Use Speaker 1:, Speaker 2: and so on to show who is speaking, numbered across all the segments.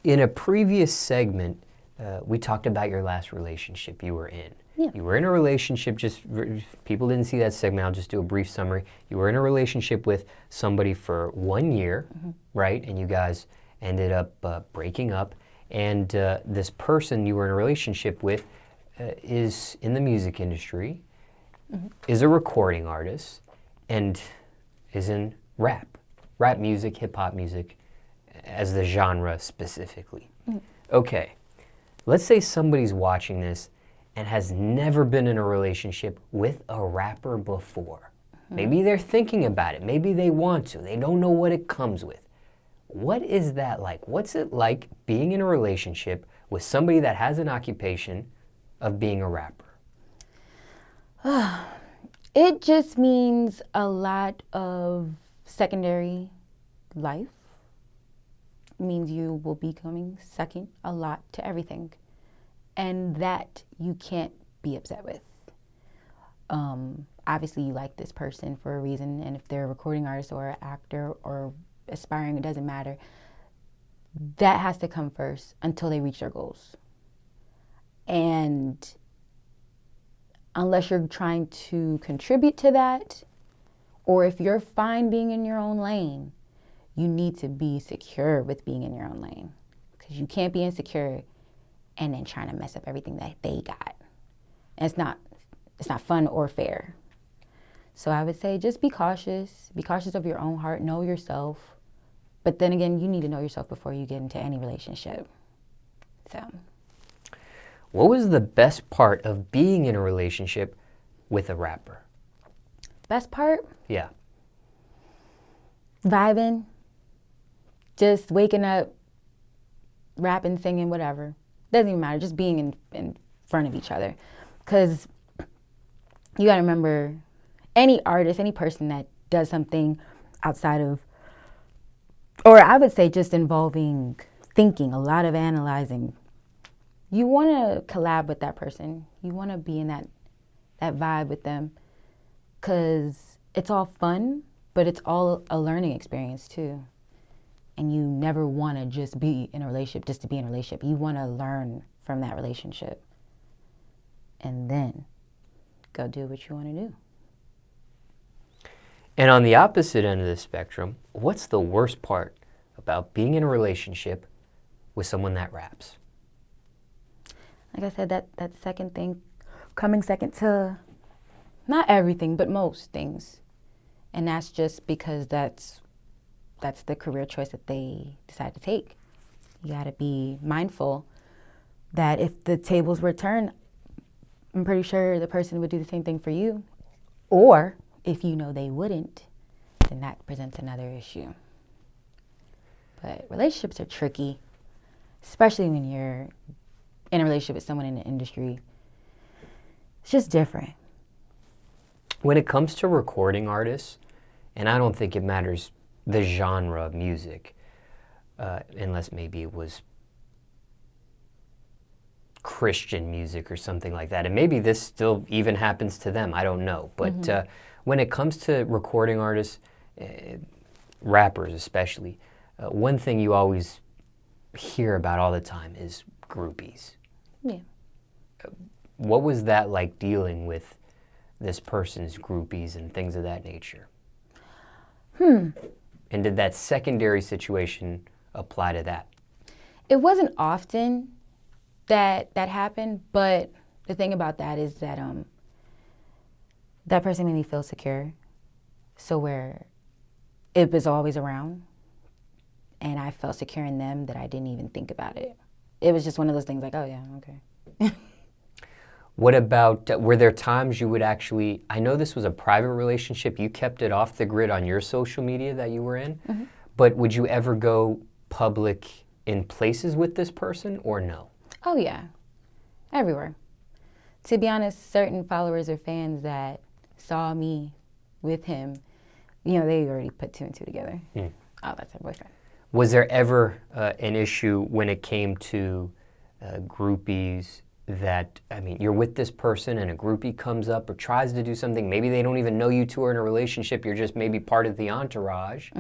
Speaker 1: In a previous segment, we talked about your last relationship you were in.
Speaker 2: Yeah.
Speaker 1: You were in a relationship, people didn't see that segment, I'll just do a brief summary. You were in a relationship with somebody for 1 year, right? And you guys ended up breaking up. And this person you were in a relationship with is in the music industry, is a recording artist, and is in rap music, hip-hop music, as the genre specifically. Okay, let's say somebody's watching this and has never been in a relationship with a rapper before. Maybe they're thinking about it. Maybe they want to. They don't know what it comes with. What is that like? What's it like being in a relationship with somebody that has an occupation of being a rapper?
Speaker 2: It just means a lot of secondary life. It means you will be coming second a lot to everything. And that you can't be upset with. Obviously, you like this person for a reason, and if they're a recording artist or an actor or aspiring, it doesn't matter. That has to come first until they reach their goals. And unless you're trying to contribute to that, or if you're fine being in your own lane, you need to be secure with being in your own lane. Because you can't be insecure and then trying to mess up everything that they got. And it's not fun or fair. So I would say just be cautious. Be cautious of your own heart. Know yourself. But then again, you need to know yourself before you get into any relationship. So.
Speaker 1: What was the best part of being in a relationship with a rapper?
Speaker 2: Best part?
Speaker 1: Yeah.
Speaker 2: Vibing. Just waking up, rapping, singing, whatever. Doesn't even matter, just being in front of each other. Because you got to remember, any artist, any person that does something outside of, or I would say just involving thinking, a lot of analyzing, you want to collab with that person. You want to be in that vibe with them. Because it's all fun, but it's all a learning experience too. And you never want to just be in a relationship just to be in a relationship. You want to learn from that relationship. And then go do what you want to do.
Speaker 1: And on the opposite end of the spectrum, what's the worst part about being in a relationship with someone that raps?
Speaker 2: Like I said, that second thing, coming second to not everything, but most things. And that's just because that's the career choice that they decide to take. You got to be mindful that if the tables were turned, I'm pretty sure the person would do the same thing for you. Or if you know they wouldn't, then that presents another issue. But relationships are tricky, especially when you're in a relationship with someone in the industry. It's just different.
Speaker 1: When it comes to recording artists, and I don't think it matters the genre of music, unless maybe it was Christian music or something like that. And maybe this still even happens to them, I don't know. But when it comes to recording artists, rappers especially, one thing you always hear about all the time is groupies.
Speaker 2: Yeah.
Speaker 1: What was that like dealing with this person's groupies and things of that nature? And did that secondary situation apply to that?
Speaker 2: It wasn't often that happened, but the thing about that is that that person made me feel secure. So where it was always around and I felt secure in them that I didn't even think about it. It was just one of those things like, oh yeah, okay.
Speaker 1: What about, were there times you would actually, I know this was a private relationship, you kept it off the grid on your social media that you were in, but would you ever go public in places with this person or no?
Speaker 2: Oh yeah, everywhere. To be honest, certain followers or fans that saw me with him, you know, they already put two and two together. Oh, that's her boyfriend.
Speaker 1: Was there ever an issue when it came to groupies that, I mean, you're with this person and a groupie comes up or tries to do something, maybe they don't even know you two are in a relationship, you're just maybe part of the entourage.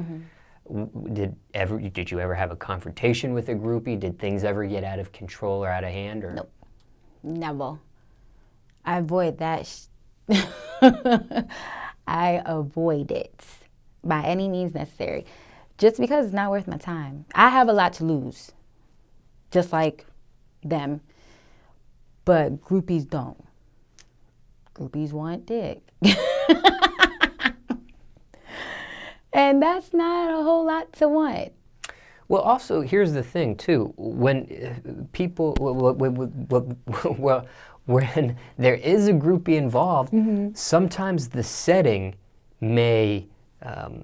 Speaker 1: Did you ever have a confrontation with a groupie? Did things ever get out of control or out of hand? Or?
Speaker 2: Nope, never. I avoid that. I avoid it by any means necessary, just because it's not worth my time. I have a lot to lose, just like them, but groupies don't. Groupies want dick. And that's not a whole lot to want.
Speaker 1: Well, also, here's the thing, too. When people, well, when there is a groupie involved, sometimes the setting may, a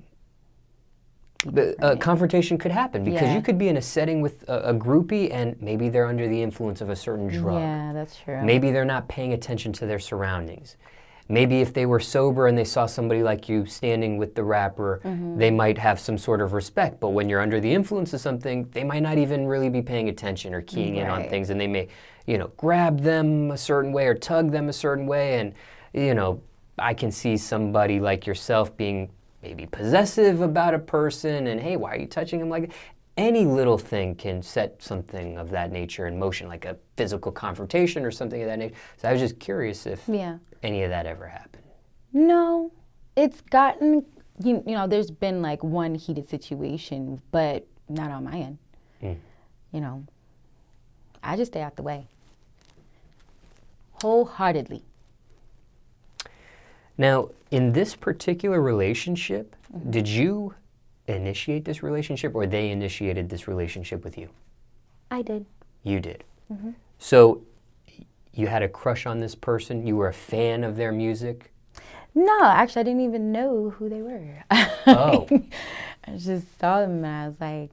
Speaker 1: confrontation could happen because you could be in a setting with a groupie and maybe they're under the influence of a certain drug.
Speaker 2: Yeah, that's true.
Speaker 1: Maybe they're not paying attention to their surroundings. Maybe if they were sober and they saw somebody like you standing with the rapper, they might have some sort of respect. But when you're under the influence of something, they might not even really be paying attention or keying in on things. And they may, grab them a certain way or tug them a certain way. And, I can see somebody like yourself being maybe possessive about a person and, hey, why are you touching him like that? Any little thing can set something of that nature in motion, like a physical confrontation or something of that nature. So I was just curious if any of that ever happened.
Speaker 2: No, it's gotten, there's been like one heated situation, but not on my end. I just stay out the way. Wholeheartedly.
Speaker 1: Now, in this particular relationship, did you initiate this relationship or they initiated this relationship with you?
Speaker 2: I did.
Speaker 1: You did. So you had a crush on this person? You were a fan of their music?
Speaker 2: No, actually, I didn't even know who they were.
Speaker 1: Oh.
Speaker 2: I just saw them and I was like,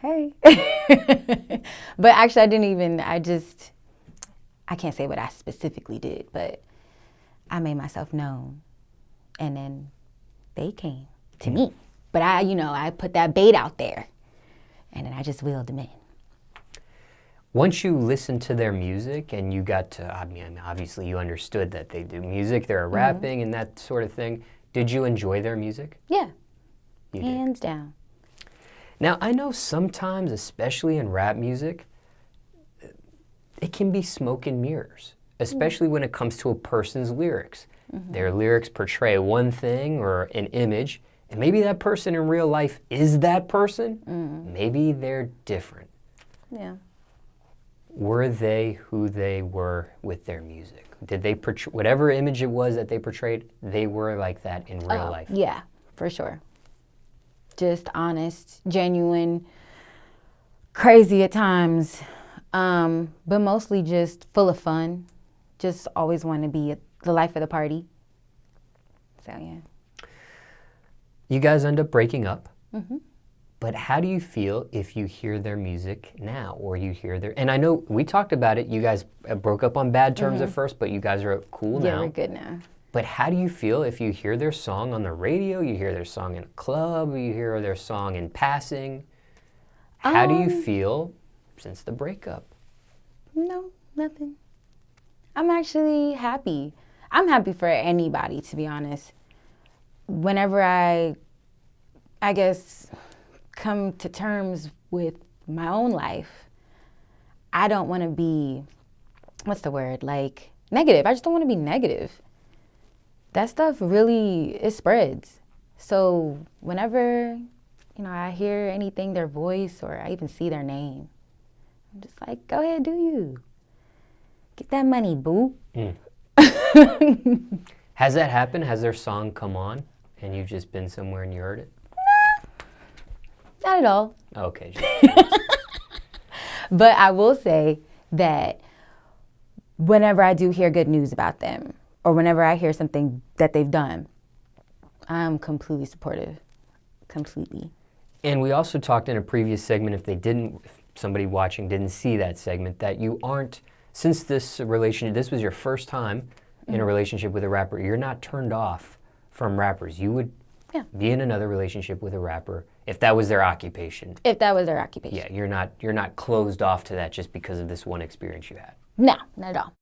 Speaker 2: hey. But actually, I can't say what I specifically did, but I made myself known. And then they came to me. But I put that bait out there, and then I just wheeled them in.
Speaker 1: Once you listened to their music and you got to, obviously you understood that they do music, they're rapping and that sort of thing. Did you enjoy their music?
Speaker 2: Yeah,
Speaker 1: you
Speaker 2: hands
Speaker 1: did.
Speaker 2: down.
Speaker 1: Now, I know sometimes, especially in rap music, it can be smoke and mirrors, especially when it comes to a person's lyrics. Their lyrics portray one thing or an image, and maybe that person in real life is that person. Maybe they're different.
Speaker 2: Yeah.
Speaker 1: Were they who they were with their music? Did they portray whatever image it was that they portrayed? They were like that in real life.
Speaker 2: Yeah, for sure. Just honest, genuine, crazy at times, but mostly just full of fun. Just always want to be the life of the party. So yeah.
Speaker 1: You guys end up breaking up, but how do you feel if you hear their music now or you hear their, and I know we talked about it, you guys broke up on bad terms at first, but you guys are cool now.
Speaker 2: Yeah, we're good now.
Speaker 1: But how do you feel if you hear their song on the radio, you hear their song in a club, you hear their song in passing? How do you feel since the breakup?
Speaker 2: No, nothing. I'm actually happy. I'm happy for anybody, to be honest. Whenever I guess, come to terms with my own life, I don't want to be, like negative. I just don't want to be negative. That stuff really, it spreads. So whenever, I hear anything, their voice, or I even see their name, I'm just like, go ahead, do you. Get that money, boo.
Speaker 1: Has that happened? Has their song come on and you've just been somewhere and you heard it?
Speaker 2: Not at all.
Speaker 1: Okay.
Speaker 2: But I will say that whenever I do hear good news about them, or whenever I hear something that they've done, I'm completely supportive. Completely.
Speaker 1: And we also talked in a previous segment, if somebody watching didn't see that segment, that you aren't, since this was your first time in a relationship with a rapper, you're not turned off from rappers. You would be in another relationship with a rapper if that was their occupation.
Speaker 2: If that was their occupation.
Speaker 1: Yeah, you're not closed off to that just because of this one experience you had.
Speaker 2: No, not at all.